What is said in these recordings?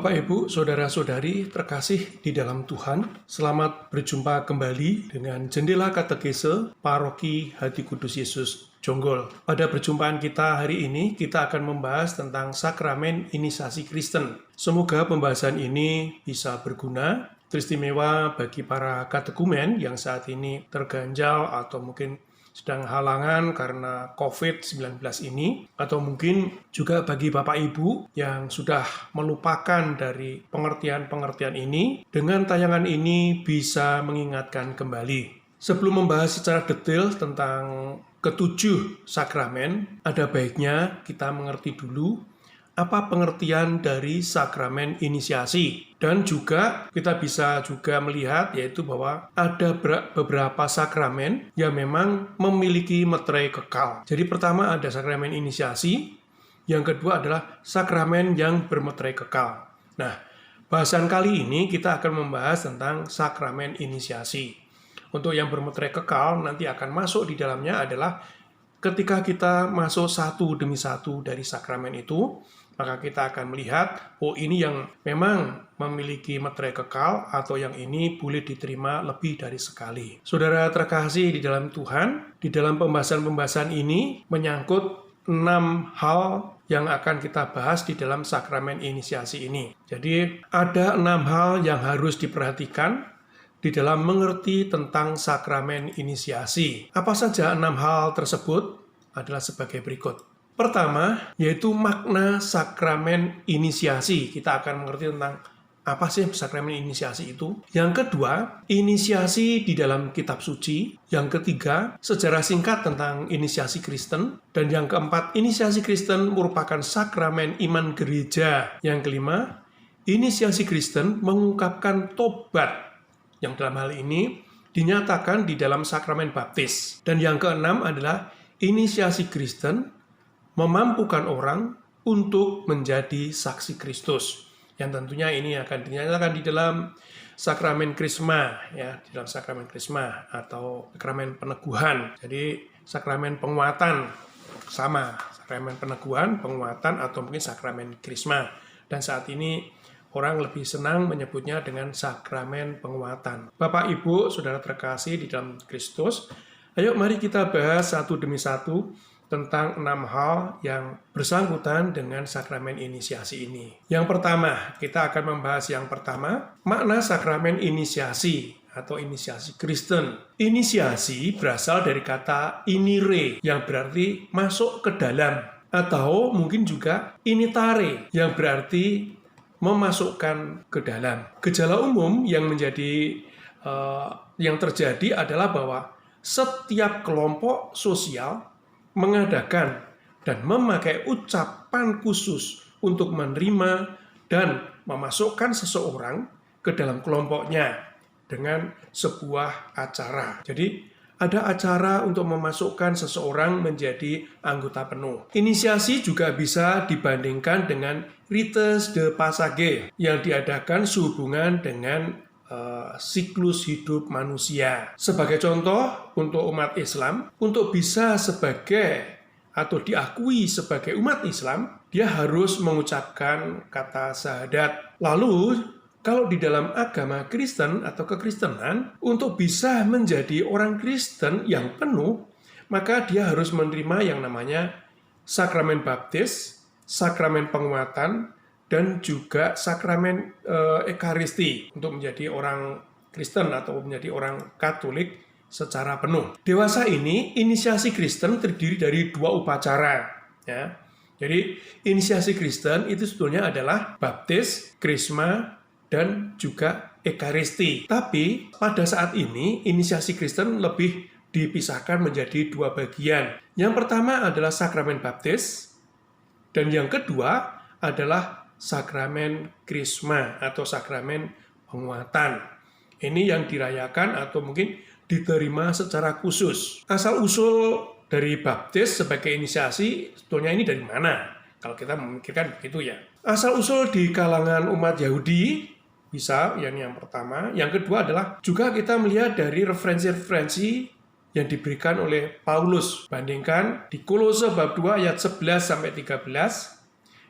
Bapak, Ibu, Saudara-saudari terkasih di dalam Tuhan, selamat berjumpa kembali dengan Jendela Katekese Paroki Hati Kudus Yesus Jonggol. Pada perjumpaan kita hari ini, kita akan membahas tentang sakramen inisiasi Kristen. Semoga pembahasan ini bisa berguna, teristimewa bagi para katekumen yang saat ini terganjal atau mungkin sedang halangan karena COVID-19 ini, atau mungkin juga bagi Bapak Ibu yang sudah melupakan dari pengertian-pengertian ini, dengan tayangan ini bisa mengingatkan kembali. Sebelum membahas secara detail tentang ketujuh sakramen, ada baiknya kita mengerti dulu apa pengertian dari sakramen inisiasi. Dan juga kita bisa juga melihat yaitu bahwa ada beberapa sakramen yang memang memiliki meterai kekal. Jadi pertama ada sakramen inisiasi, yang kedua adalah sakramen yang bermeterai kekal. Nah, bahasan kali ini kita akan membahas tentang sakramen inisiasi. Untuk yang bermeterai kekal nanti akan masuk di dalamnya adalah ketika kita masuk satu demi satu dari sakramen itu, maka kita akan melihat, oh ini yang memang memiliki meterai kekal atau yang ini boleh diterima lebih dari sekali. Saudara terkasih di dalam Tuhan, di dalam pembahasan-pembahasan ini menyangkut 6 hal yang akan kita bahas di dalam sakramen inisiasi ini. Jadi ada 6 hal yang harus diperhatikan di dalam mengerti tentang sakramen inisiasi. Apa saja 6 hal tersebut? Adalah sebagai berikut. Pertama, yaitu makna sakramen inisiasi. Kita akan mengerti tentang apa sih sakramen inisiasi itu. Yang kedua, inisiasi di dalam kitab suci. Yang ketiga, sejarah singkat tentang inisiasi Kristen. Dan yang keempat, inisiasi Kristen merupakan sakramen iman gereja. Yang kelima, inisiasi Kristen mengungkapkan tobat, yang dalam hal ini dinyatakan di dalam sakramen baptis. Dan yang keenam adalah inisiasi Kristen memampukan orang untuk menjadi saksi Kristus. Yang tentunya ini akan dinyatakan di dalam sakramen krisma, ya, di dalam sakramen krisma atau sakramen peneguhan. Jadi sakramen penguatan sama, sakramen peneguhan, penguatan atau mungkin sakramen krisma. Dan saat ini orang lebih senang menyebutnya dengan sakramen penguatan. Bapak, Ibu, Saudara terkasih di dalam Kristus, ayo mari kita bahas satu demi satu tentang 6 hal yang bersangkutan dengan sakramen inisiasi ini. Yang pertama, kita akan membahas yang pertama, makna sakramen inisiasi atau inisiasi Kristen. Inisiasi berasal dari kata inire yang berarti masuk ke dalam, atau mungkin juga initare yang berarti memasukkan ke dalam. Gejala umum yang terjadi adalah bahwa setiap kelompok sosial mengadakan dan memakai ucapan khusus untuk menerima dan memasukkan seseorang ke dalam kelompoknya dengan sebuah acara. Jadi ada acara untuk memasukkan seseorang menjadi anggota penuh. Inisiasi juga bisa dibandingkan dengan rites de passage yang diadakan sehubungan dengan siklus hidup manusia. Sebagai contoh, untuk umat Islam, untuk bisa atau diakui sebagai umat Islam, dia harus mengucapkan kata syahadat. Lalu, kalau di dalam agama Kristen atau kekristenan, untuk bisa menjadi orang Kristen yang penuh, maka dia harus menerima yang namanya sakramen baptis, sakramen penguatan, dan juga sakramen ekaristi untuk menjadi orang Kristen atau menjadi orang Katolik secara penuh. Dewasa ini, inisiasi Kristen terdiri dari 2 upacara. Ya. Jadi, inisiasi Kristen itu sebetulnya adalah baptis, krisma, dan juga ekaristi. Tapi pada saat ini inisiasi Kristen lebih dipisahkan menjadi 2 bagian. Yang pertama adalah sakramen baptis dan yang kedua adalah sakramen krisma atau sakramen penguatan. Ini yang dirayakan atau mungkin diterima secara khusus. Asal-usul dari baptis sebagai inisiasi sebetulnya ini dari mana? Kalau kita memikirkan begitu ya. Asal-usul di kalangan umat Yahudi bisa, yang pertama. Yang kedua adalah juga kita melihat dari referensi-referensi yang diberikan oleh Paulus. Bandingkan di Kolose bab 2 ayat 11-13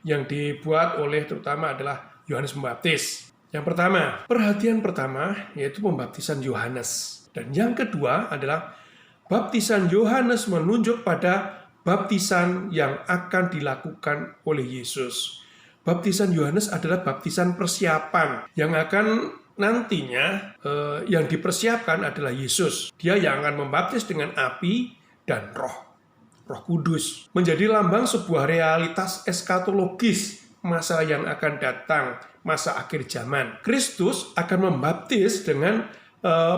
yang dibuat oleh terutama adalah Yohanes Pembaptis. Yang pertama, perhatian pertama yaitu pembaptisan Yohanes. Dan yang kedua adalah baptisan Yohanes menunjuk pada baptisan yang akan dilakukan oleh Yesus. Baptisan Yohanes adalah baptisan persiapan yang akan nantinya yang dipersiapkan adalah Yesus. Dia yang akan membaptis dengan api dan Roh Kudus. Menjadi lambang sebuah realitas eskatologis masa yang akan datang, masa akhir zaman. Kristus akan membaptis dengan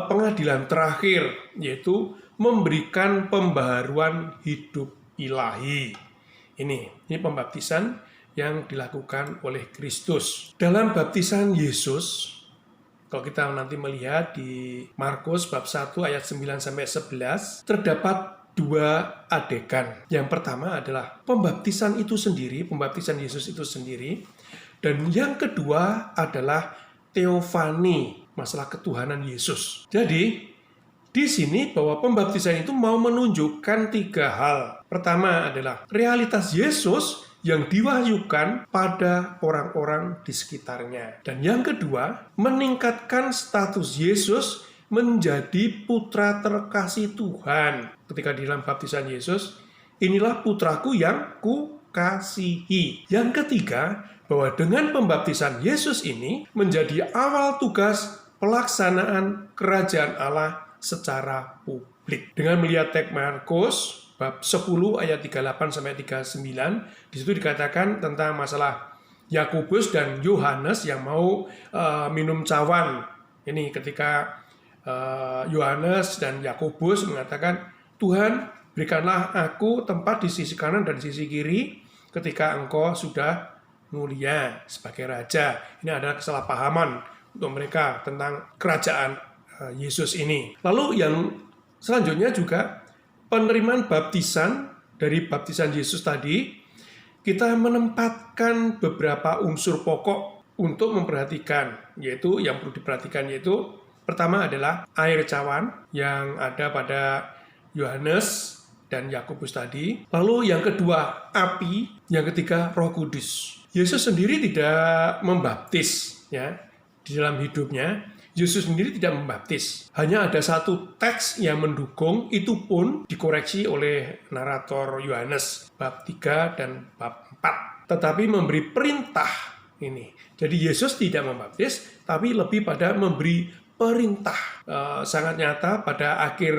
pengadilan terakhir, yaitu memberikan pembaharuan hidup ilahi. Ini pembaptisan yang dilakukan oleh Kristus. Dalam baptisan Yesus, kalau kita nanti melihat di Markus bab 1 ayat 9-11, terdapat 2 adegan. Yang pertama adalah pembaptisan itu sendiri, pembaptisan Yesus itu sendiri. Dan yang kedua adalah teofani, masalah ketuhanan Yesus. Jadi, di sini bahwa pembaptisan itu mau menunjukkan 3 hal. Pertama adalah realitas Yesus yang diwahyukan pada orang-orang di sekitarnya. Dan yang kedua, meningkatkan status Yesus menjadi putra terkasih Tuhan. Ketika di dalam baptisan Yesus, inilah putraku yang kukasihi. Yang ketiga, bahwa dengan pembaptisan Yesus ini menjadi awal tugas pelaksanaan kerajaan Allah secara publik. Dengan melihat teks Markus bab 10 ayat 38-39, di situ dikatakan tentang masalah Yakobus dan Yohanes yang mau minum cawan. Ini ketika Yohanes dan Yakobus mengatakan, "Tuhan, berikanlah aku tempat di sisi kanan dan sisi kiri ketika Engkau sudah mulia sebagai raja." Ini adalah kesalahpahaman untuk mereka tentang kerajaan Yesus ini. Lalu yang selanjutnya juga penerimaan baptisan dari baptisan Yesus tadi, kita menempatkan beberapa unsur pokok untuk memperhatikan, yaitu yang perlu diperhatikan yaitu pertama adalah air cawan yang ada pada Yohanes dan Yakobus tadi. Lalu yang kedua api, yang ketiga Roh Kudus. Yesus sendiri tidak membaptis ya di dalam hidupnya. Yesus sendiri tidak membaptis. Hanya ada satu teks yang mendukung, itu pun dikoreksi oleh narator Yohanes bab 3 dan bab 4. Tetapi memberi perintah ini. Jadi Yesus tidak membaptis, tapi lebih pada memberi perintah. Sangat nyata pada akhir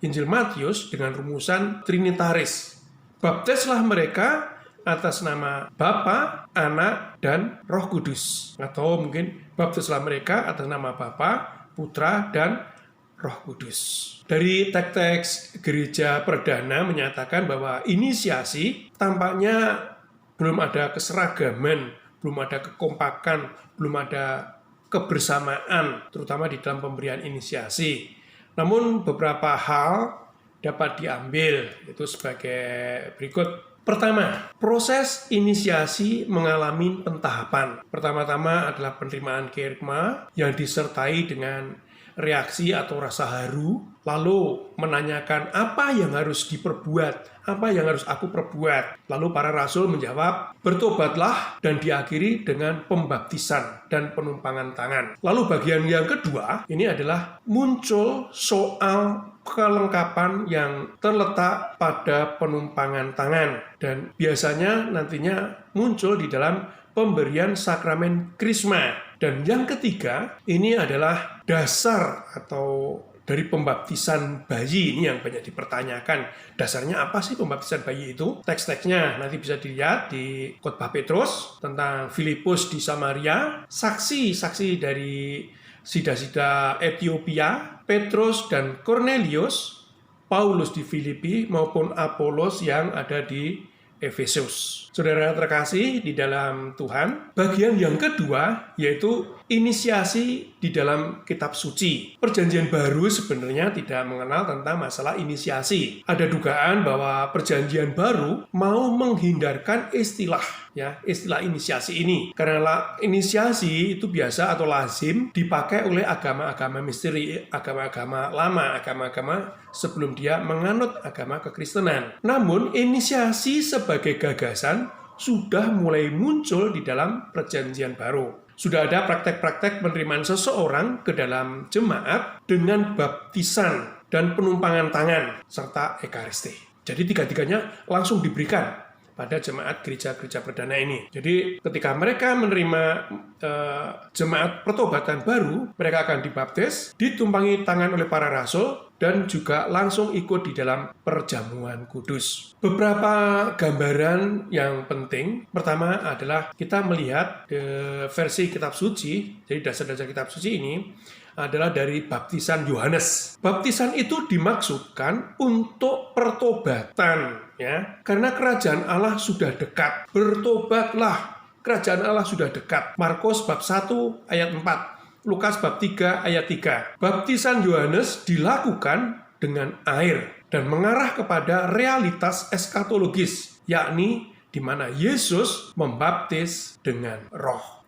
Injil Matius dengan rumusan trinitaris. Baptislah mereka atas nama Bapa, Anak, dan Roh Kudus. Atau mungkin baptislah mereka atas nama Bapa, Putra, dan Roh Kudus. Dari teks-teks gereja perdana menyatakan bahwa inisiasi tampaknya belum ada keseragaman, belum ada kekompakan, belum ada kebersamaan, terutama di dalam pemberian inisiasi. Namun beberapa hal dapat diambil, itu sebagai berikut. Pertama, proses inisiasi mengalami pentahapan. Pertama-tama adalah penerimaan kerygma yang disertai dengan reaksi atau rasa haru, lalu menanyakan apa yang harus diperbuat, apa yang harus aku perbuat. Lalu para rasul menjawab, bertobatlah, dan diakhiri dengan pembaptisan dan penumpangan tangan. Lalu bagian yang kedua, ini adalah muncul soal kelengkapan yang terletak pada penumpangan tangan. Dan biasanya nantinya muncul di dalam pemberian sakramen krisma. Dan yang ketiga, ini adalah dasar atau dari pembaptisan bayi. Ini yang banyak dipertanyakan. Dasarnya apa sih pembaptisan bayi itu? Teks-teksnya nanti bisa dilihat di Khotbah Petrus tentang Filipus di Samaria, saksi-saksi dari Sida-sida Ethiopia, Petrus dan Cornelius, Paulus di Filipi maupun Apolos yang ada di Efesus. Saudara terkasih di dalam Tuhan, bagian yang kedua yaitu inisiasi di dalam kitab suci. Perjanjian baru sebenarnya tidak mengenal tentang masalah inisiasi. Ada dugaan bahwa perjanjian baru mau menghindarkan istilah inisiasi ini. Karena inisiasi itu biasa atau lazim dipakai oleh agama-agama misteri, agama-agama lama, agama-agama sebelum dia menganut agama kekristenan. Namun inisiasi sebagai gagasan sudah mulai muncul di dalam perjanjian baru. Sudah ada praktek-praktek penerimaan seseorang ke dalam jemaat dengan baptisan dan penumpangan tangan serta ekaristi. Jadi tiga-tiganya langsung diberikan pada jemaat gereja-gereja perdana ini. Jadi ketika mereka menerima jemaat pertobatan baru, mereka akan dibaptis, ditumpangi tangan oleh para rasul, dan juga langsung ikut di dalam perjamuan kudus. Beberapa gambaran yang penting. Pertama adalah kita melihat versi kitab suci, jadi dasar-dasar kitab suci ini adalah dari baptisan Yohanes. Baptisan itu dimaksudkan untuk pertobatan, ya, karena kerajaan Allah sudah dekat. Bertobatlah, kerajaan Allah sudah dekat. Markus bab 1 ayat 4. Lukas bab 3 ayat 3. Baptisan Yohanes dilakukan dengan air dan mengarah kepada realitas eskatologis, yakni di mana Yesus membaptis dengan Roh.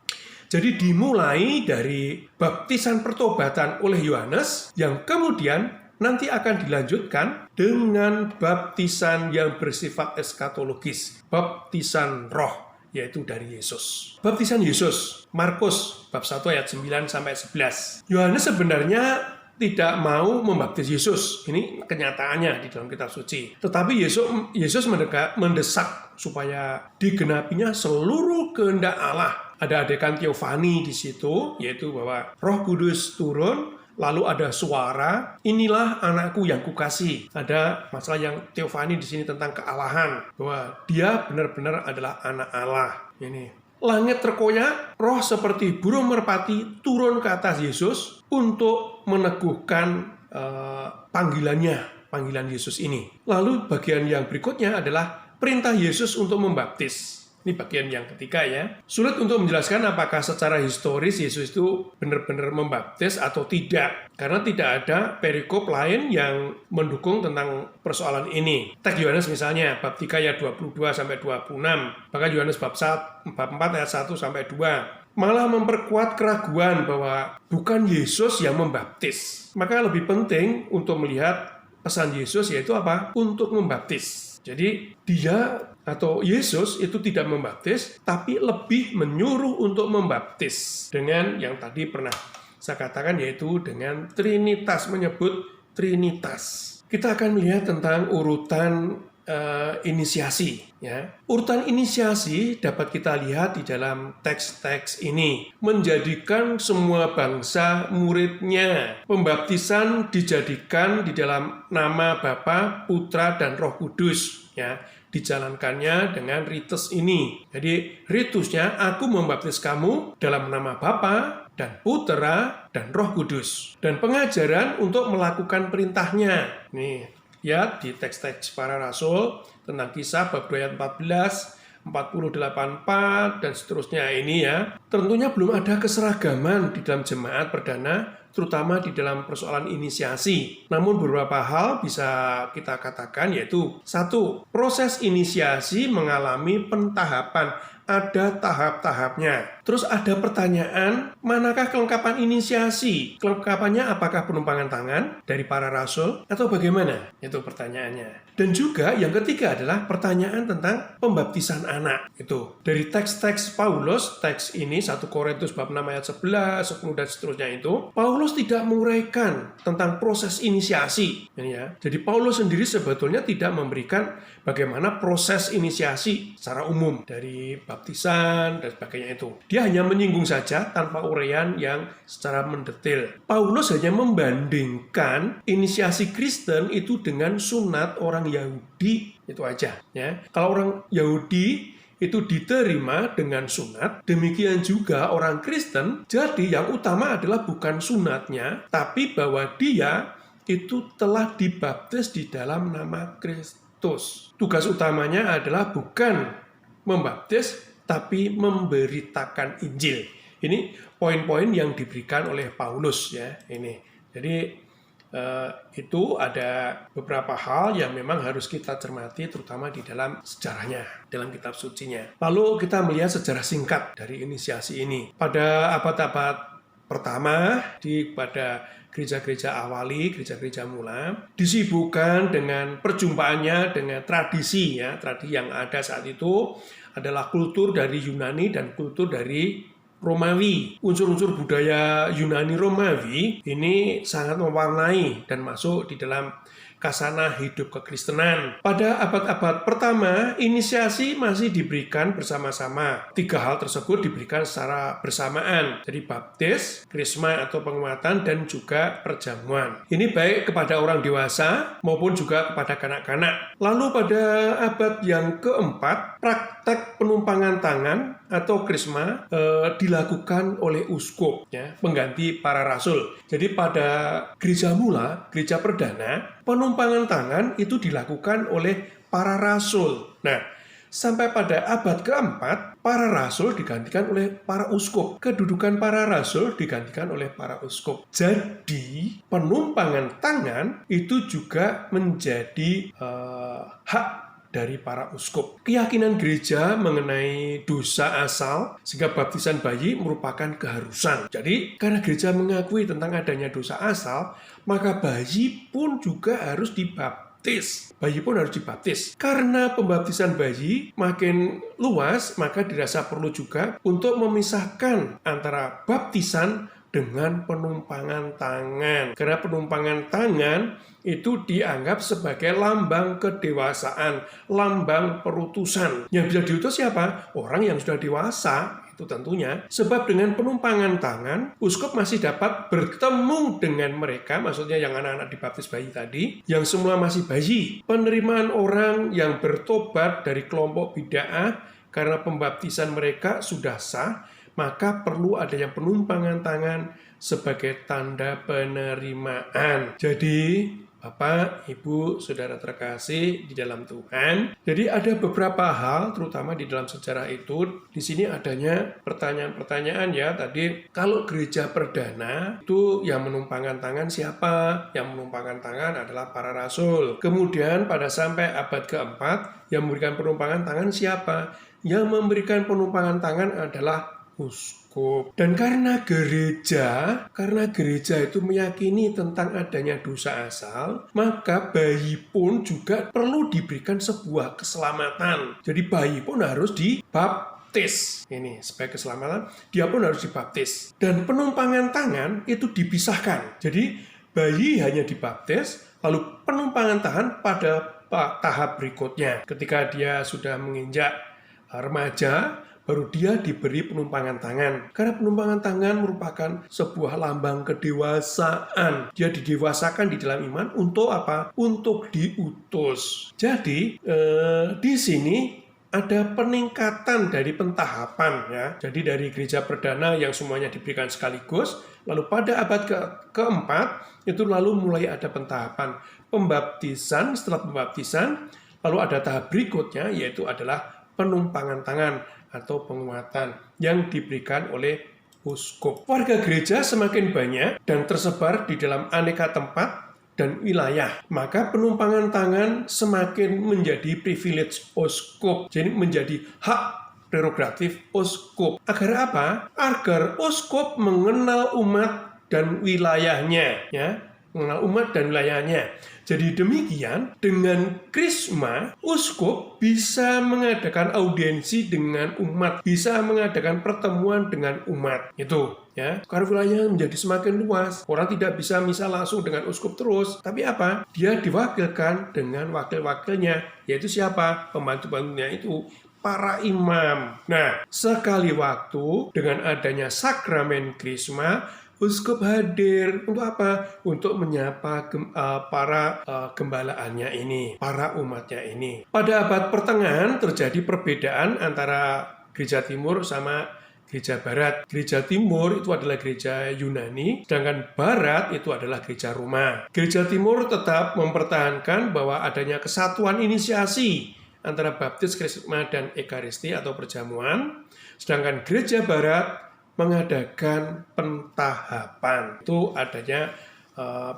Jadi dimulai dari baptisan pertobatan oleh Yohanes yang kemudian nanti akan dilanjutkan dengan baptisan yang bersifat eskatologis, baptisan Roh, yaitu dari Yesus. Baptisan Yesus, Markus bab 1 ayat 9 sampai 11. Yohanes sebenarnya tidak mau membaptis Yesus. Ini kenyataannya di dalam kitab suci. Tetapi Yesus mendesak supaya digenapinya seluruh kehendak Allah. Ada adegan teofani di situ, yaitu bahwa Roh Kudus turun, lalu ada suara, inilah anakku yang kukasihi. Ada masalah yang teofani di sini tentang kealahan, bahwa dia benar-benar adalah anak Allah. Ini langit terkoyak, roh seperti burung merpati turun ke atas Yesus untuk meneguhkan panggilan Yesus ini. Lalu bagian yang berikutnya adalah perintah Yesus untuk membaptis. Ini bagian yang ketiga ya. Sulit untuk menjelaskan apakah secara historis Yesus itu benar-benar membaptis atau tidak. Karena tidak ada perikop lain yang mendukung tentang persoalan ini. Teks Yohanes misalnya, bab 3 ayat 22-26. Bahkan Yohanes bab 4 ayat 1-2. Malah memperkuat keraguan bahwa bukan Yesus yang membaptis. Maka lebih penting untuk melihat pesan Yesus yaitu apa? Untuk membaptis. Jadi dia atau Yesus itu tidak membaptis, tapi lebih menyuruh untuk membaptis. Dengan yang tadi pernah saya katakan yaitu dengan Trinitas, menyebut Trinitas. Kita akan melihat tentang urutan inisiasi. Ya. Urutan inisiasi dapat kita lihat di dalam teks-teks ini. Menjadikan semua bangsa muridnya. Pembaptisan dijadikan di dalam nama Bapa, Putra, dan Roh Kudus. Ya. Dijalankannya dengan ritus ini. Jadi ritusnya, aku membaptis kamu dalam nama Bapa dan Putra dan Roh Kudus. Dan pengajaran untuk melakukan perintahnya. Nih, ya di teks-teks para rasul tentang Kisah bab 2 ayat 14, 48:4 dan seterusnya ini ya. Tentunya belum ada keseragaman di dalam jemaat perdana, terutama di dalam persoalan inisiasi. Namun beberapa hal bisa kita katakan yaitu, satu, proses inisiasi mengalami pentahapan. Ada tahap-tahapnya. Terus ada pertanyaan, manakah kelengkapan inisiasi? Kelengkapannya apakah penumpangan tangan dari para rasul atau bagaimana? Itu pertanyaannya. Dan juga yang ketiga adalah pertanyaan tentang pembaptisan anak. Itu dari teks-teks Paulus, teks ini 1 Korintus bab 6 ayat 11, 10 dan seterusnya itu, Paulus tidak menguraikan tentang proses inisiasi. Ini ya. Jadi Paulus sendiri sebetulnya tidak memberikan bagaimana proses inisiasi secara umum dari baptisan dan sebagainya itu. Dia hanya menyinggung saja tanpa uraian yang secara mendetail. Paulus hanya membandingkan inisiasi Kristen itu dengan sunat orang Yahudi, itu aja ya. Kalau orang Yahudi itu diterima dengan sunat, demikian juga orang Kristen. Jadi yang utama adalah bukan sunatnya, tapi bahwa dia itu telah dibaptis di dalam nama Kristus. Tugas utamanya adalah bukan membaptis, tapi memberitakan Injil. Ini poin-poin yang diberikan oleh Paulus ya. Ini. Jadi itu ada beberapa hal yang memang harus kita cermati, terutama di dalam sejarahnya, dalam kitab sucinya. Lalu kita melihat sejarah singkat dari inisiasi ini. Pada abad-abad pertama pada gereja-gereja awali, gereja-gereja mula, disibukkan dengan perjumpaannya dengan tradisi ya, tradisi yang ada saat itu adalah kultur dari Yunani dan kultur dari Romawi. Unsur-unsur budaya Yunani Romawi ini sangat mewarnai dan masuk di dalam kasanah hidup kekristenan. Pada abad-abad pertama, inisiasi masih diberikan bersama-sama. 3 hal tersebut diberikan secara bersamaan. Jadi baptis, krisma atau penguatan, dan juga perjamuan. Ini baik kepada orang dewasa maupun juga kepada kanak-kanak. Lalu pada abad yang keempat, praktek penumpangan tangan atau krisma dilakukan oleh uskup, ya, pengganti para rasul. Jadi pada gereja mula, gereja perdana, penumpangan tangan itu dilakukan oleh para rasul. Nah, sampai pada abad keempat, para rasul digantikan oleh para uskup. Kedudukan para rasul digantikan oleh para uskup. Jadi, penumpangan tangan itu juga menjadi hak dari para uskup. Keyakinan gereja mengenai dosa asal sehingga baptisan bayi merupakan keharusan. Jadi karena gereja mengakui tentang adanya dosa asal, maka bayi pun juga harus dibaptis. Bayi pun harus dibaptis. Karena pembaptisan bayi makin luas, maka dirasa perlu juga untuk memisahkan antara baptisan dengan penumpangan tangan. Karena penumpangan tangan itu dianggap sebagai lambang kedewasaan, lambang perutusan. Yang bisa diutus siapa? Orang yang sudah dewasa, itu tentunya. Sebab dengan penumpangan tangan, uskup masih dapat bertemu dengan mereka, maksudnya yang anak-anak dibaptis bayi tadi, yang semua masih bayi. Penerimaan orang yang bertobat dari kelompok bid'ah karena pembaptisan mereka sudah sah, maka perlu ada yang penumpangan tangan sebagai tanda penerimaan. Jadi, Bapak, Ibu, Saudara terkasih di dalam Tuhan. Jadi ada beberapa hal, terutama di dalam sejarah itu. Di sini adanya pertanyaan-pertanyaan ya. Tadi, kalau gereja perdana itu yang menumpangkan tangan siapa? Yang menumpangkan tangan adalah para rasul. Kemudian pada sampai abad keempat, yang memberikan penumpangan tangan siapa? Yang memberikan penumpangan tangan adalah uskup. Dan karena gereja itu meyakini tentang adanya dosa asal, maka bayi pun juga perlu diberikan sebuah keselamatan. Jadi bayi pun harus dibaptis. dibaptis. Ini sebagai keselamatan, dia pun harus dibaptis. Dan penumpangan tangan itu dipisahkan. Jadi bayi hanya dibaptis, lalu penumpangan tangan pada tahap berikutnya. Ketika dia sudah menginjak remaja, baru dia diberi penumpangan tangan. Karena penumpangan tangan merupakan sebuah lambang kedewasaan. Dia didewasakan di dalam iman untuk apa? Untuk diutus. Jadi di sini ada peningkatan dari pentahapan ya. Jadi dari gereja perdana yang semuanya diberikan sekaligus, lalu pada abad keempat itu lalu mulai ada pentahapan pembaptisan. Setelah pembaptisan, lalu ada tahap berikutnya yaitu adalah penumpangan tangan atau penguatan yang diberikan oleh uskup. Warga gereja semakin banyak dan tersebar di dalam aneka tempat dan wilayah, maka penumpangan tangan semakin menjadi privilege uskup, jadi menjadi hak prerogatif uskup. Agar apa? Agar uskup mengenal umat dan wilayahnya, ya, mengenal umat dan wilayahnya. Jadi demikian, dengan krisma, uskup bisa mengadakan audiensi dengan umat, bisa mengadakan pertemuan dengan umat. Itu, ya. Karena wilayahnya menjadi semakin luas, orang tidak bisa misal langsung dengan uskup terus. Tapi apa? Dia diwakilkan dengan wakil-wakilnya, yaitu siapa? Pembantu-pembantunya itu para imam. Nah, sekali waktu dengan adanya sakramen krisma, uskup hadir untuk apa? Untuk menyapa para gembalaannya ini, para umatnya ini. Pada abad pertengahan terjadi perbedaan antara gereja timur sama gereja barat. Gereja timur itu adalah gereja Yunani, sedangkan barat itu adalah gereja Roma. Gereja timur tetap mempertahankan bahwa adanya kesatuan inisiasi antara baptis, krisma, dan ekaristi atau perjamuan, sedangkan gereja barat mengadakan pentahapan. Itu adanya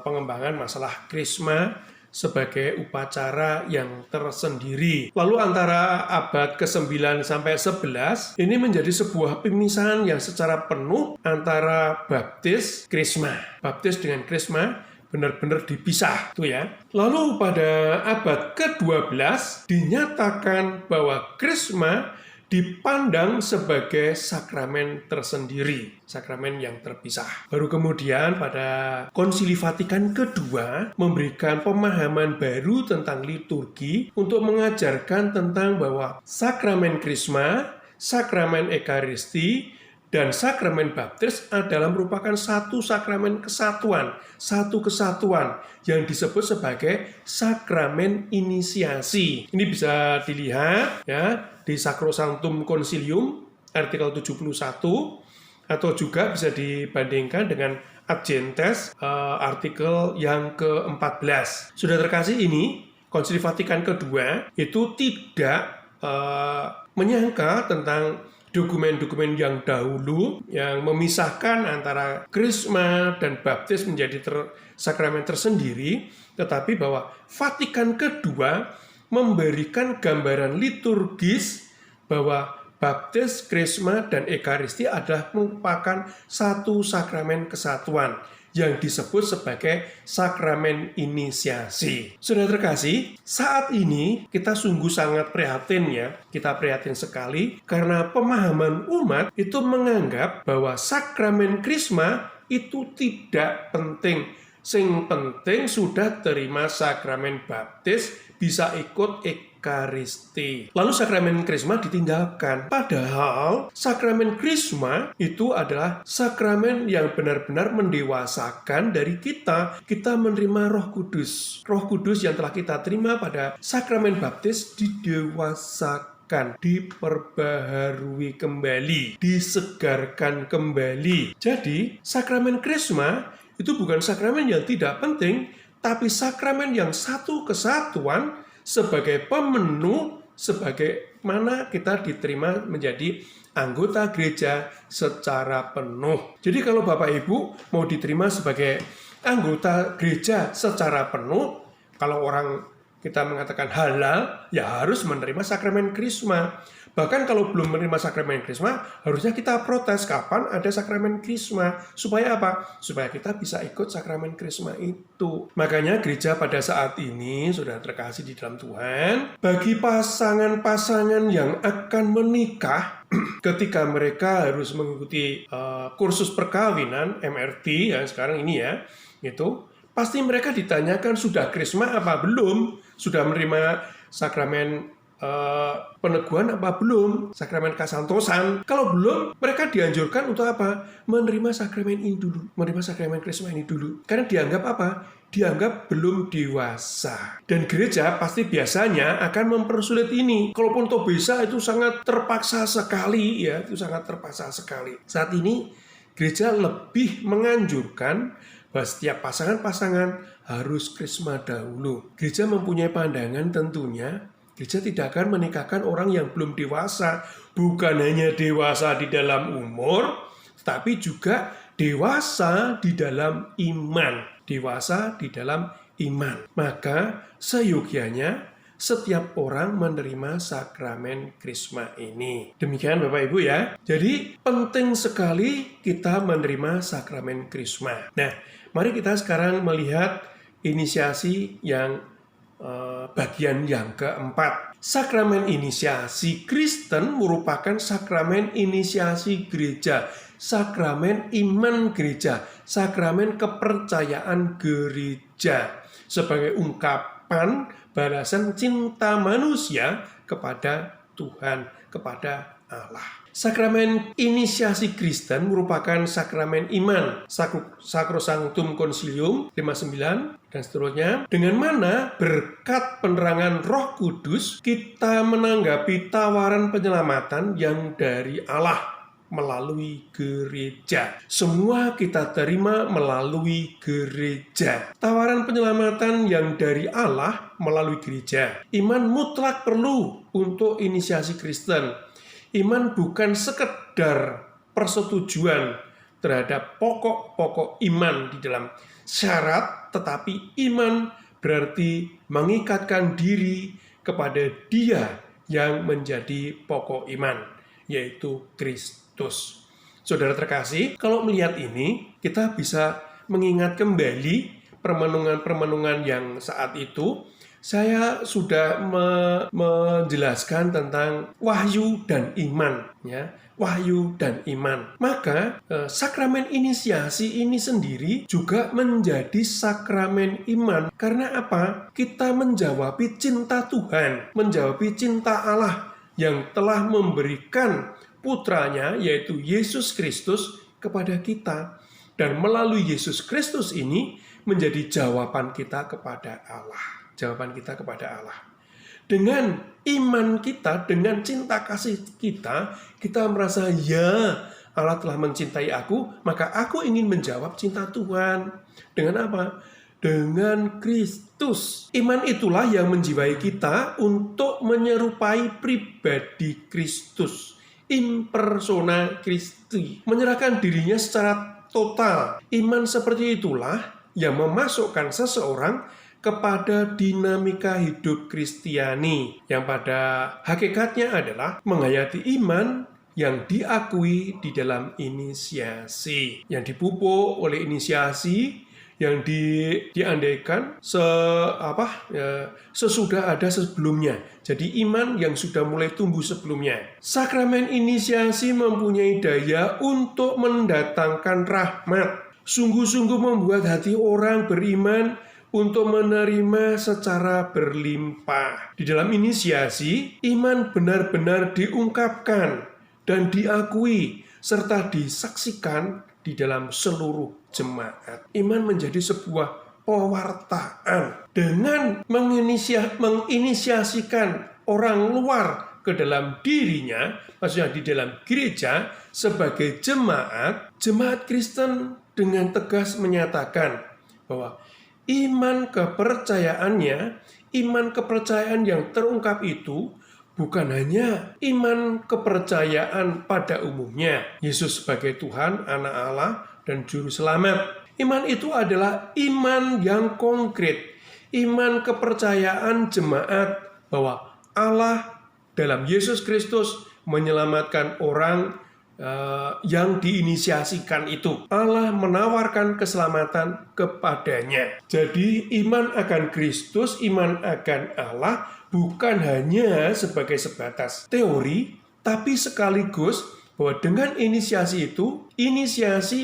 pengembangan masalah krisma sebagai upacara yang tersendiri. Lalu antara abad ke-9 sampai 11 ini menjadi sebuah pemisahan yang secara penuh antara baptis, krisma. Baptis dengan krisma benar-benar dipisah, tuh ya. Lalu pada abad ke-12 dinyatakan bahwa krisma dipandang sebagai sakramen tersendiri, sakramen yang terpisah. Baru kemudian pada Konsili Vatikan kedua memberikan pemahaman baru tentang liturgi untuk mengajarkan tentang bahwa sakramen krisma, sakramen ekaristi, dan sakramen baptis adalah merupakan satu sakramen kesatuan, satu kesatuan yang disebut sebagai sakramen inisiasi. Ini bisa dilihat ya di Sacrosanctum Concilium artikel 71 atau juga bisa dibandingkan dengan Ad Gentes artikel yang ke-14. Sudah terkasih, ini Konsili Vatikan kedua itu tidak menyangka tentang dokumen-dokumen yang dahulu yang memisahkan antara krisma dan baptis menjadi sakramen tersendiri, tetapi bahwa Vatikan kedua memberikan gambaran liturgis bahwa baptis, krisma, dan ekaristi adalah merupakan satu sakramen kesatuan yang disebut sebagai sakramen inisiasi. Sudah terkasih, saat ini kita sungguh sangat prihatin ya. Kita prihatin sekali karena pemahaman umat itu menganggap bahwa sakramen krisma itu tidak penting. Sing penting sudah terima sakramen baptis, bisa ikut ekaristi. Lalu sakramen krisma ditinggalkan. Padahal sakramen krisma itu adalah sakramen yang benar-benar mendewasakan dari kita. Kita menerima Roh Kudus. Roh Kudus yang telah kita terima pada sakramen baptis didewasakan, diperbaharui kembali, disegarkan kembali. Jadi sakramen krisma itu bukan sakramen yang tidak penting, tapi sakramen yang satu kesatuan sebagai pemenuh, sebagaimana kita diterima menjadi anggota gereja secara penuh. Jadi kalau Bapak Ibu mau diterima sebagai anggota gereja secara penuh, kalau orang kita mengatakan halal, ya harus menerima sakramen krisma. Bahkan kalau belum menerima sakramen krisma, harusnya kita protes kapan ada sakramen krisma. Supaya apa? Supaya kita bisa ikut sakramen krisma itu. Makanya gereja pada saat ini, sudah terkasih di dalam Tuhan, bagi pasangan-pasangan yang akan menikah, ketika mereka harus mengikuti kursus perkawinan MRT ya sekarang ini ya, itu pasti mereka ditanyakan sudah krisma apa belum, sudah menerima sakramen peneguhan apa belum, sakramen kasantosan. Kalau belum, mereka dianjurkan untuk apa? Menerima sakramen ini dulu, menerima sakramen krisma ini dulu. Karena dianggap apa? Dianggap belum dewasa. Dan gereja pasti biasanya akan mempersulit ini. Kalaupun toh bisa itu sangat terpaksa sekali ya, itu sangat terpaksa sekali. Saat ini gereja lebih menganjurkan bahwa setiap pasangan-pasangan harus krisma dahulu. Gereja mempunyai pandangan tentunya gereja tidak akan menikahkan orang yang belum dewasa. Bukan hanya dewasa di dalam umur, tapi juga dewasa di dalam iman. Dewasa di dalam iman. Maka seyogyanya setiap orang menerima sakramen krisma ini. Demikian Bapak Ibu ya. Jadi penting sekali kita menerima sakramen krisma. Nah, mari kita sekarang melihat inisiasi yang bagian yang keempat. Sakramen inisiasi Kristen merupakan sakramen inisiasi gereja, sakramen iman gereja, sakramen kepercayaan gereja sebagai ungkapan balasan cinta manusia kepada Tuhan, kepada Allah. Sakramen inisiasi Kristen merupakan sakramen iman, Sacrosanctum Concilium 59 dan seterusnya, dengan mana berkat penerangan Roh Kudus kita menanggapi tawaran penyelamatan yang dari Allah melalui gereja. Semua kita terima melalui gereja. Tawaran penyelamatan yang dari Allah melalui gereja. Iman mutlak perlu untuk inisiasi Kristen. Iman bukan sekedar persetujuan terhadap pokok-pokok iman di dalam syarat, tetapi iman berarti mengikatkan diri kepada Dia yang menjadi pokok iman, yaitu Kristus. Saudara terkasih, kalau melihat ini, kita bisa mengingat kembali permenungan-permenungan yang saat itu saya sudah menjelaskan tentang wahyu dan iman, ya, wahyu dan iman. Maka sakramen inisiasi ini sendiri juga menjadi sakramen iman. Karena apa? Kita menjawabi cinta Tuhan, menjawabi cinta Allah yang telah memberikan putranya, yaitu Yesus Kristus, kepada kita. Dan melalui Yesus Kristus ini menjadi jawaban kita kepada Allah. Jawaban kita kepada Allah. Dengan iman kita, dengan cinta kasih kita, kita merasa ya Allah telah mencintai aku, maka aku ingin menjawab cinta Tuhan. Dengan apa? Dengan Kristus. Iman itulah yang menjiwai kita untuk menyerupai pribadi Kristus. In persona Christi. Menyerahkan dirinya secara total. Iman seperti itulah yang memasukkan seseorang kepada dinamika hidup Kristiani yang pada hakikatnya adalah menghayati iman yang diakui di dalam inisiasi, yang dipupuk oleh inisiasi yang diandaikan sesudah ada sebelumnya. Jadi iman yang sudah mulai tumbuh sebelumnya. Sakramen inisiasi mempunyai daya untuk mendatangkan rahmat. Sungguh-sungguh membuat hati orang beriman untuk menerima secara berlimpah. Di dalam inisiasi, iman benar-benar diungkapkan dan diakui serta disaksikan di dalam seluruh jemaat. Iman menjadi sebuah pewartaan dengan menginisiasikan orang luar ke dalam dirinya, maksudnya di dalam gereja sebagai jemaat. Jemaat Kristen dengan tegas menyatakan bahwa iman kepercayaan yang terungkap itu bukan hanya iman kepercayaan pada umumnya, Yesus sebagai Tuhan, Anak Allah, dan Juru Selamat. Iman itu adalah iman yang konkret, iman kepercayaan jemaat bahwa Allah dalam Yesus Kristus menyelamatkan orang yang diinisiasikan itu. Allah menawarkan keselamatan kepadanya. Jadi iman akan Kristus, iman akan Allah bukan hanya sebagai sebatas teori, Tapi sekaligus bahwa dengan inisiasi itu, inisiasi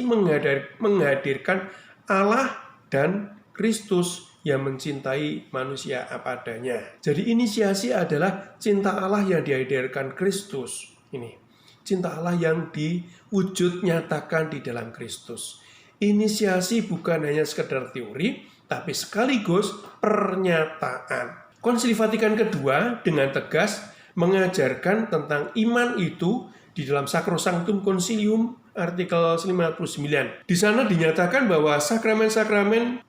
menghadirkan Allah dan Kristus yang mencintai manusia apa adanya. Jadi inisiasi adalah cinta Allah yang dihadirkan Kristus. Ini cinta Allah yang diwujud nyatakan di dalam Kristus. Inisiasi bukan hanya sekedar teori, tapi sekaligus pernyataan. Konsili Vatikan II dengan tegas mengajarkan tentang iman itu di dalam Sacrosanctum Concilium artikel 59. Di sana dinyatakan bahwa sakramen-sakramen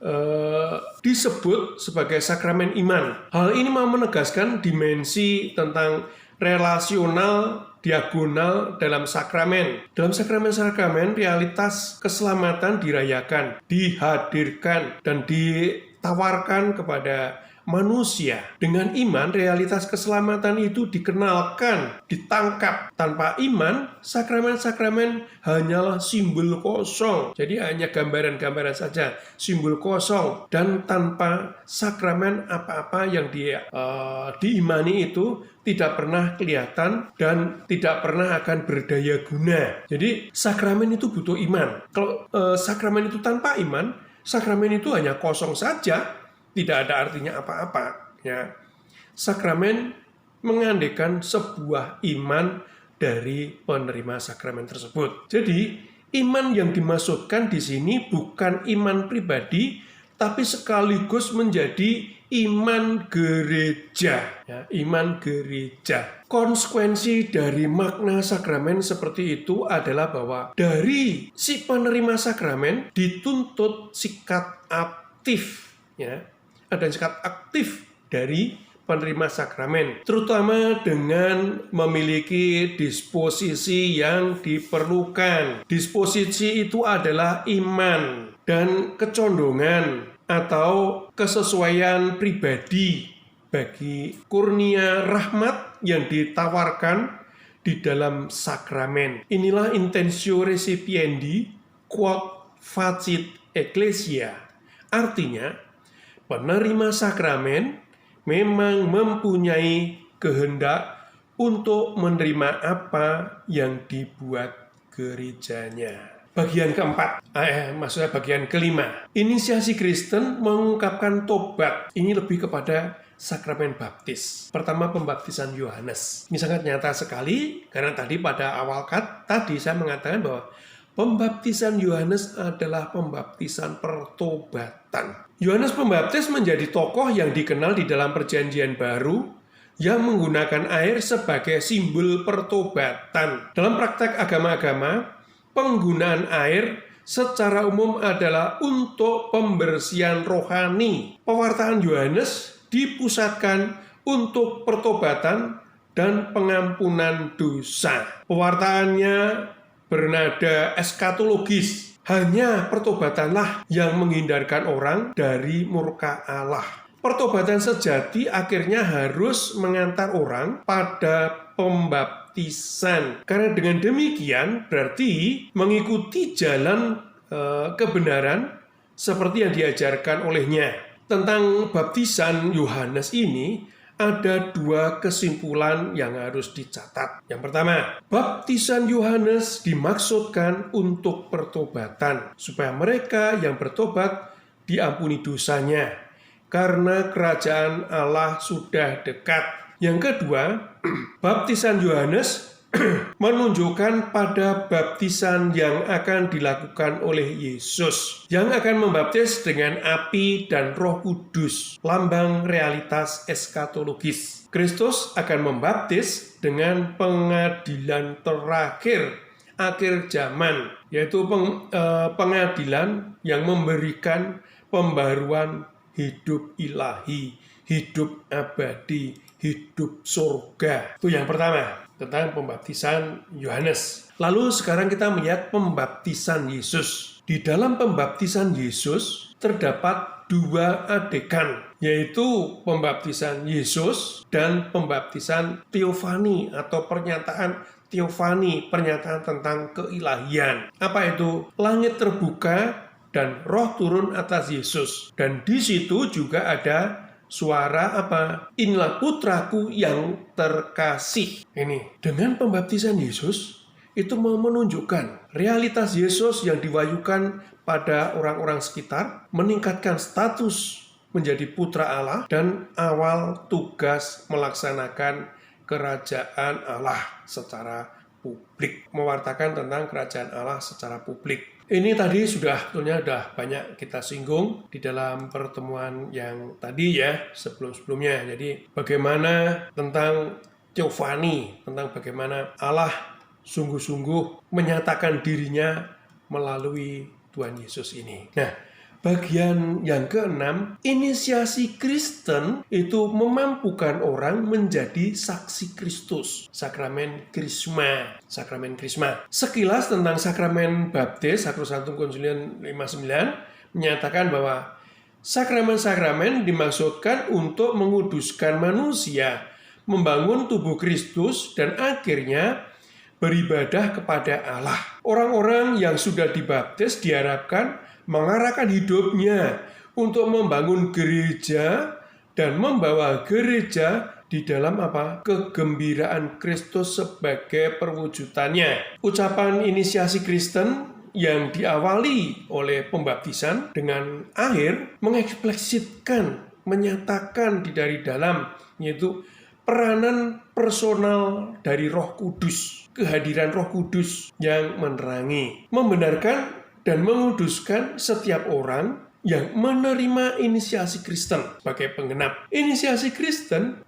disebut sebagai sakramen iman. Hal ini mau menegaskan dimensi tentang relasional diagonal dalam sakramen. Dalam sakramen-sakramen realitas keselamatan dirayakan, dihadirkan, dan ditawarkan kepada manusia. Dengan iman, realitas keselamatan itu dikenalkan, ditangkap. Tanpa iman, sakramen-sakramen hanyalah simbol kosong. Jadi hanya gambaran-gambaran saja, simbol kosong. Dan tanpa sakramen apa-apa yang diimani itu tidak pernah kelihatan dan tidak pernah akan berdaya guna. Jadi sakramen itu butuh iman. Kalau sakramen itu tanpa iman, sakramen itu hanya kosong saja. Tidak ada artinya apa-apa. Ya. Sakramen mengandaikan sebuah iman dari penerima sakramen tersebut. Jadi, iman yang dimaksudkan di sini bukan iman pribadi, tapi sekaligus menjadi iman gereja. Ya, iman gereja. Konsekuensi dari makna sakramen seperti itu adalah bahwa dari si penerima sakramen dituntut sikap aktif. Ya. Ada sikap aktif dari penerima sakramen, terutama dengan memiliki disposisi yang diperlukan. Disposisi itu adalah iman dan kecondongan atau kesesuaian pribadi bagi kurnia rahmat yang ditawarkan di dalam sakramen. Inilah intentio recipiendi quod facit ecclesia. Artinya, penerima sakramen memang mempunyai kehendak untuk menerima apa yang dibuat gerejanya. Bagian keempat, maksudnya bagian kelima. Inisiasi Kristen mengungkapkan tobat. Ini lebih kepada sakramen baptis. Pertama, pembaptisan Yohanes. Ini sangat nyata sekali, karena tadi pada awal tadi saya mengatakan bahwa pembaptisan Yohanes adalah pembaptisan pertobatan. Yohanes Pembaptis menjadi tokoh yang dikenal di dalam Perjanjian Baru yang menggunakan air sebagai simbol pertobatan. Dalam praktek agama-agama, penggunaan air secara umum adalah untuk pembersihan rohani. Pewartaan Yohanes dipusatkan untuk pertobatan dan pengampunan dosa. Pewartaannya bernada eskatologis. Hanya pertobatanlah yang menghindarkan orang dari murka Allah. Pertobatan sejati akhirnya harus mengantar orang pada pembaptisan. Karena dengan demikian berarti mengikuti jalan kebenaran seperti yang diajarkan olehnya. Tentang baptisan Yohanes ini, ada dua kesimpulan yang harus dicatat. Yang pertama, baptisan Yohanes dimaksudkan untuk pertobatan, supaya mereka yang bertobat diampuni dosanya, karena kerajaan Allah sudah dekat. Yang kedua, baptisan Yohanes menunjukkan pada baptisan yang akan dilakukan oleh Yesus, yang akan membaptis dengan api dan Roh Kudus, lambang realitas eskatologis. Kristus akan membaptis dengan pengadilan terakhir akhir zaman, yaitu pengadilan yang memberikan pembaruan hidup ilahi, hidup abadi, hidup surga. Itu yang pertama, tentang pembaptisan Yohanes. Lalu sekarang kita melihat pembaptisan Yesus. Di dalam pembaptisan Yesus terdapat dua adegan, yaitu pembaptisan Yesus dan pembaptisan teofani atau pernyataan teofani, pernyataan tentang keilahian. Apa itu? Langit terbuka dan Roh turun atas Yesus. Dan di situ juga ada suara apa? Inilah putraku yang terkasih. Ini dengan pembaptisan Yesus itu mau menunjukkan realitas Yesus yang diwahyukan pada orang-orang sekitar, meningkatkan status menjadi putra Allah dan awal tugas melaksanakan kerajaan Allah secara publik, mewartakan tentang kerajaan Allah secara publik. Ini tadi sudah banyak kita singgung di dalam pertemuan yang tadi ya, sebelum-sebelumnya. Jadi bagaimana tentang teofani, tentang bagaimana Allah sungguh-sungguh menyatakan dirinya melalui Tuhan Yesus ini. Nah, bagian yang keenam, inisiasi Kristen itu memampukan orang menjadi saksi Kristus. Sakramen Krisma. Sekilas tentang sakramen baptis, Sacrosanctum Concilium 59 menyatakan bahwa sakramen-sakramen dimaksudkan untuk menguduskan manusia, membangun tubuh Kristus, dan akhirnya beribadah kepada Allah. Orang-orang yang sudah dibaptis diharapkan mengarahkan hidupnya untuk membangun gereja dan membawa gereja di dalam apa? Kegembiraan Kristus sebagai perwujudannya. Ucapan inisiasi Kristen yang diawali oleh pembaptisan dengan akhir mengeksplisitkan, menyatakan dari dalam, yaitu peranan personal dari Roh Kudus, kehadiran Roh Kudus yang menerangi, membenarkan dan menguduskan setiap orang yang menerima inisiasi Kristen sebagai penggenap. Inisiasi Kristen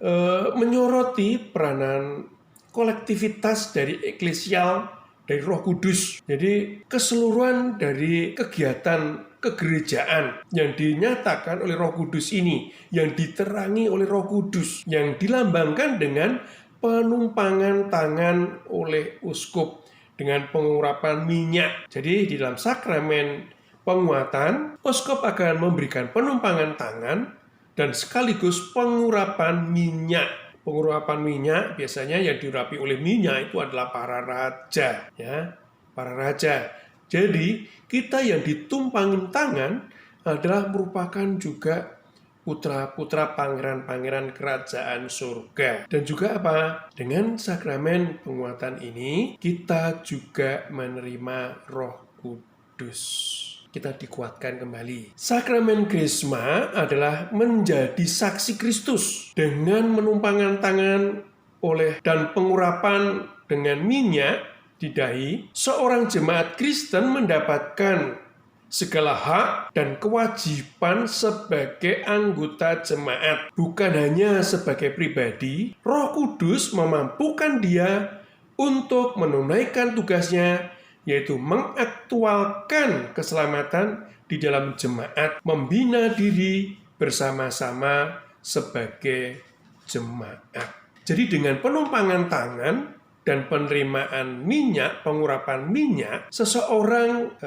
menyoroti peranan kolektivitas dari eklesial, dari Roh Kudus. Jadi keseluruhan dari kegiatan kegerejaan yang dinyatakan oleh Roh Kudus ini, yang diterangi oleh Roh Kudus, yang dilambangkan dengan penumpangan tangan oleh uskup dengan pengurapan minyak. Jadi di dalam sakramen penguatan, uskup akan memberikan penumpangan tangan dan sekaligus pengurapan minyak. Pengurapan minyak biasanya yang diurapi oleh minyak itu adalah para raja, ya, para raja. Jadi kita yang ditumpangin tangan adalah merupakan juga putra-putra pangeran-pangeran kerajaan surga. Dan juga apa? Dengan sakramen penguatan ini, kita juga menerima Roh Kudus. Kita dikuatkan kembali. Sakramen Krisma adalah menjadi saksi Kristus. Dengan menumpangan tangan oleh dan pengurapan dengan minyak di dahi, seorang jemaat Kristen mendapatkan segala hak dan kewajiban sebagai anggota jemaat, bukan hanya sebagai pribadi. Roh Kudus memampukan dia untuk menunaikan tugasnya, yaitu mengaktualkan keselamatan di dalam jemaat, membina diri bersama-sama sebagai jemaat. Jadi dengan penumpangan tangan dan penerimaan minyak, pengurapan minyak, seseorang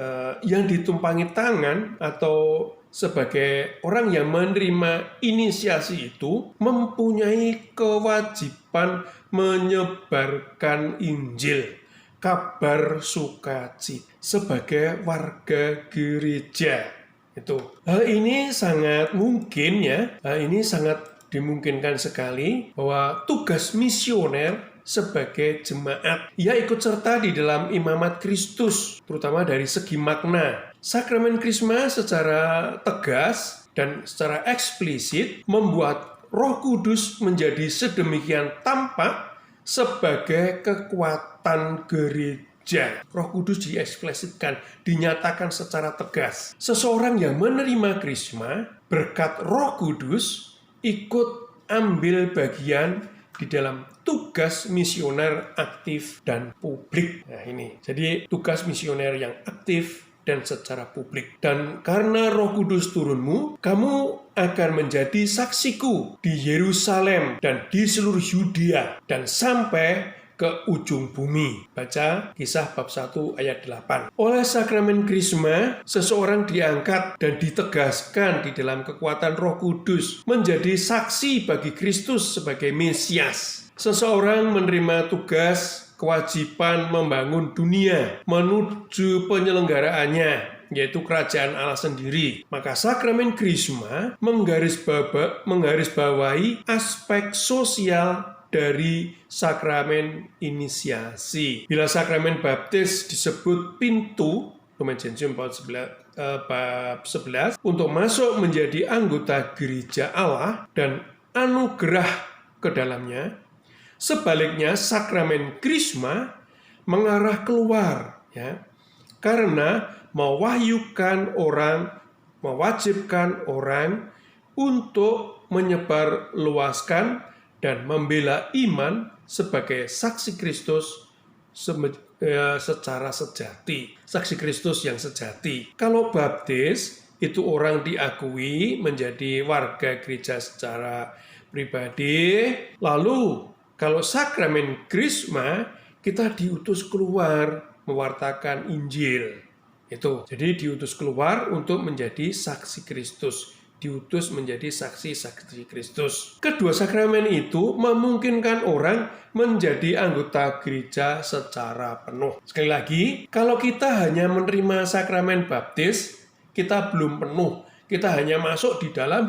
yang ditumpangi tangan atau sebagai orang yang menerima inisiasi itu mempunyai kewajiban menyebarkan Injil, kabar sukacita sebagai warga gereja. Itu. Hal ini sangat mungkin ya, hal ini sangat dimungkinkan sekali bahwa tugas misioner sebagai jemaat, ia ikut serta di dalam imamat Kristus, terutama dari segi makna. Sakramen Krisma secara tegas dan secara eksplisit membuat Roh Kudus menjadi sedemikian tampak sebagai kekuatan gereja. Roh Kudus dieksplisitkan, dinyatakan secara tegas. Seseorang yang menerima Krisma berkat Roh Kudus ikut ambil bagian di dalam tugas misioner aktif dan publik. Nah ini, jadi tugas misioner yang aktif dan secara publik. Dan karena Roh Kudus turunmu, kamu akan menjadi saksiku di Yerusalem dan di seluruh Yudea dan sampai ke ujung bumi. Baca Kisah bab 1 ayat 8. Oleh sakramen Krisma, seseorang diangkat dan ditegaskan di dalam kekuatan Roh Kudus menjadi saksi bagi Kristus sebagai Mesias. Seseorang menerima tugas kewajiban membangun dunia menuju penyelenggaraannya, yaitu kerajaan Allah sendiri. Maka sakramen Krisma menggarisbawahi aspek sosial dari sakramen inisiasi. Bila sakramen baptis disebut pintu, Lumen Gentium bab 11, untuk masuk menjadi anggota gereja Allah dan anugerah ke dalamnya. Sebaliknya sakramen Krisma mengarah keluar, ya, karena mewajibkan orang untuk menyebarluaskan dan membela iman sebagai saksi Kristus secara sejati. Saksi Kristus yang sejati. Kalau baptis, itu orang diakui menjadi warga gereja secara pribadi. Lalu, kalau sakramen Krisma, kita diutus keluar mewartakan Injil. Itu. Jadi diutus keluar untuk menjadi saksi Kristus. Diutus menjadi saksi-saksi Kristus. Kedua sakramen itu memungkinkan orang menjadi anggota gereja secara penuh. Sekali lagi, kalau kita hanya menerima sakramen baptis, kita belum penuh. Kita hanya masuk di dalam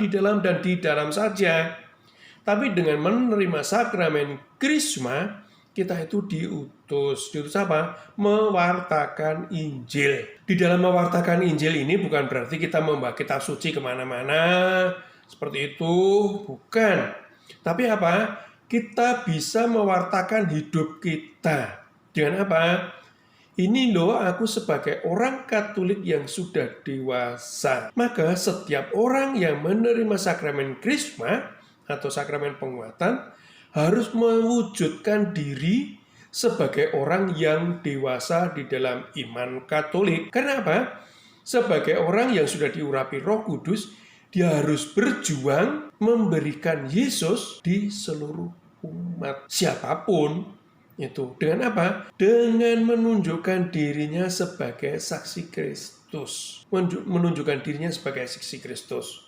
saja. Tapi dengan menerima sakramen Krisma, kita itu diutus. Diutus apa? Mewartakan Injil. Di dalam mewartakan Injil ini bukan berarti kita membawa kitab suci kemana-mana. Seperti itu. Bukan. Tapi apa? Kita bisa mewartakan hidup kita. Dengan apa? Ini loh, aku sebagai orang Katolik yang sudah dewasa. Maka setiap orang yang menerima sakramen Krisma atau sakramen penguatan harus mewujudkan diri sebagai orang yang dewasa di dalam iman Katolik. Karena apa? Sebagai orang yang sudah diurapi Roh Kudus, dia harus berjuang memberikan Yesus di seluruh umat. Siapapun itu. Dengan apa? Dengan menunjukkan dirinya sebagai saksi Kristus. Menunjukkan dirinya sebagai saksi Kristus.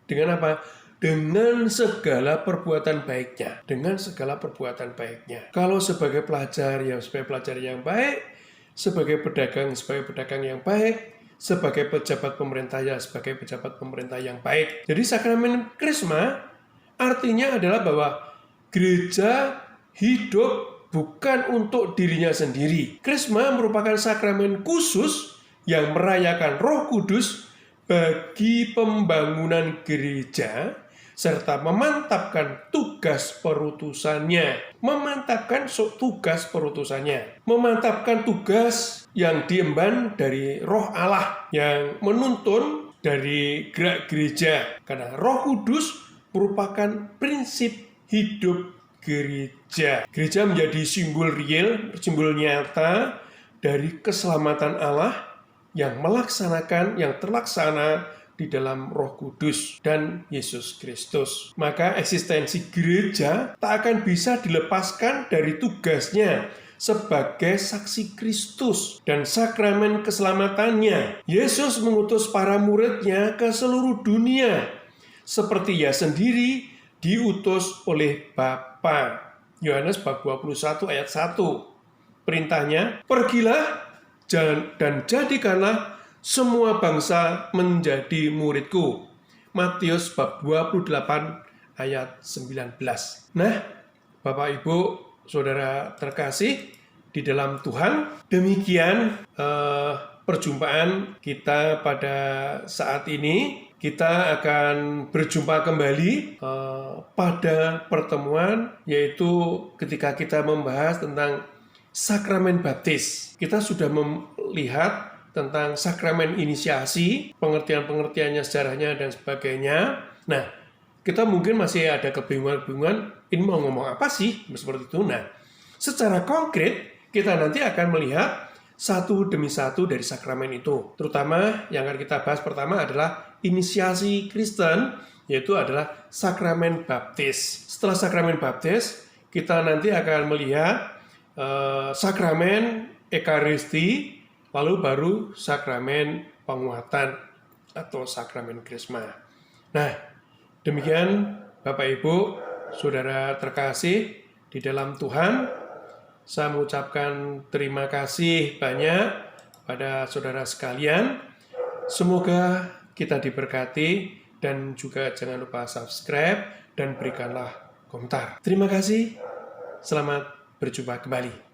Dengan apa? Dengan segala perbuatan baiknya. Dengan segala perbuatan baiknya. Kalau sebagai pelajar yang baik, sebagai pedagang yang baik, sebagai pejabat pemerintah sebagai pejabat pemerintah yang baik. Jadi sakramen Krisma artinya adalah bahwa gereja hidup bukan untuk dirinya sendiri. Krisma merupakan sakramen khusus yang merayakan Roh Kudus bagi pembangunan gereja serta memantapkan tugas perutusannya. Memantapkan tugas yang diemban dari Roh Allah yang menuntun dari gerak gereja. Karena Roh Kudus merupakan prinsip hidup gereja. Gereja menjadi simbol real, simbol nyata dari keselamatan Allah yang terlaksana di dalam Roh Kudus dan Yesus Kristus. Maka eksistensi gereja tak akan bisa dilepaskan dari tugasnya sebagai saksi Kristus dan sakramen keselamatannya. Yesus mengutus para muridnya ke seluruh dunia, seperti Ia sendiri diutus oleh Bapa. Yohanes bab 21 ayat 1. Perintahnya, pergilah dan jadikanlah semua bangsa menjadi muridku. Matius bab 28 ayat 19. Nah, Bapak Ibu, Saudara terkasih di dalam Tuhan, demikian perjumpaan kita pada saat ini. Kita akan berjumpa kembali pada pertemuan, yaitu ketika kita membahas tentang sakramen baptis. Kita sudah melihat tentang sakramen inisiasi, pengertian-pengertiannya, sejarahnya, dan sebagainya. Nah, kita mungkin masih ada kebingungan, ini mau ngomong apa sih? Seperti itu. Nah, secara konkret, kita nanti akan melihat satu demi satu dari sakramen itu. Terutama yang akan kita bahas pertama adalah inisiasi Kristen, yaitu adalah sakramen baptis. Setelah sakramen baptis, kita nanti akan melihat sakramen Ekaristi, lalu baru sakramen penguatan atau sakramen Krisma. Nah, demikian Bapak Ibu, Saudara terkasih di dalam Tuhan, saya mengucapkan terima kasih banyak pada saudara sekalian Semoga kita diberkati dan juga jangan lupa subscribe dan berikanlah komentar. Terima kasih. Selamat berjumpa kembali.